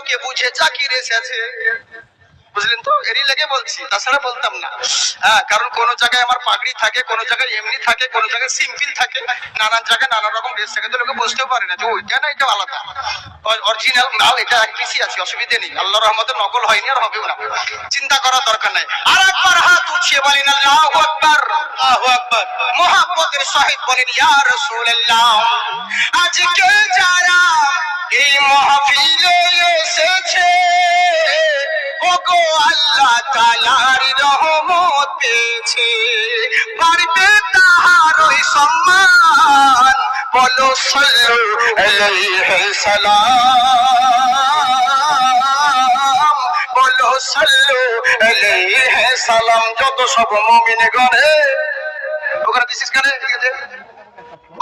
চোখে বুঝে জাকির এসেছে। বুঝলেন তো? এরই লেগে বলছি, তাছাড়া বলতাম না। হ্যাঁ, কারণ কোন জায়গায় আমার পাগড়ি থাকে, কোন জায়গায় এমনি থাকে, কোন জায়গায় সিম্পল থাকে, নানান জায়গায় নানা রকম ড্রেস থাকে, তো লোকে বুঝতেও পারে না যে ওইটা না এটা আলাদা। অরিজিনাল মাল এটা এক পিসি আছে, অসুবিধে নেই। আল্লাহর রহমতে নকল হয়নি আর হবেও না, চিন্তা করার দরকার নাই। আর একবার হাত উঠিয়ে বলেন আল্লাহু আকবার, আল্লাহু আকবার। মুহাব্বতের সহিত বলেন ইয়া রাসূলুল্লাহ। আজকে যারা এই মাহফিলে এসেছে, ওগো আল্লাহ তাআলার রহমত পেয়েছে, পারবে তাহার ওই সম্মান, বলো সাল্লু আলাইহি সালাম, বলো সাল্লু আলাইহি সালাম। যত সব মুমিন গণে ওখানে বিশেষ করে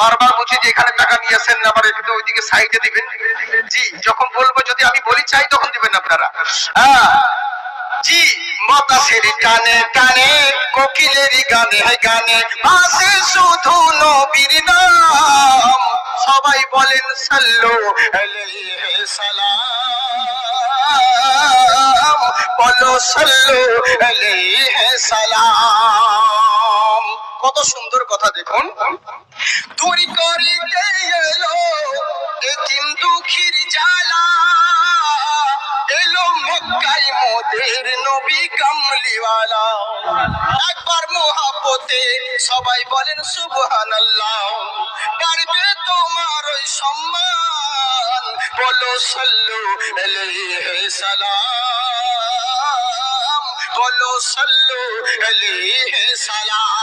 বারবার বলছি যে এখানে টাকা নিয়েছেন, আবার একটু ওইদিকে সাইডে দিবেন। জি, যখন বলবো, যদি আমি বলি চাই তখন দিবেন আপনারা। হ্যাঁ জি, বাতাসের টানে টানে কোকিলেরই গানে গানে আসে শুধু নবীর নাম, সবাই বলেন সাল্লু আলাইহি সালাম, বলো সাল্লু আলাইহি সালাম। কত সুন্দর কথা দেখুন। দূর করিতে এলো এতিম দুঃখীর জ্বালা, এলো মক্কায় মোদের নবী কামলিওয়ালা। একবার মুহাব্বতে সবাই বলেন সুবহানাল্লাহ, পারবে তোমার ওই সম্মান, বলো সাল্লু আলাইহি সালাম, বলো সাল্লু আলাইহি সালাম।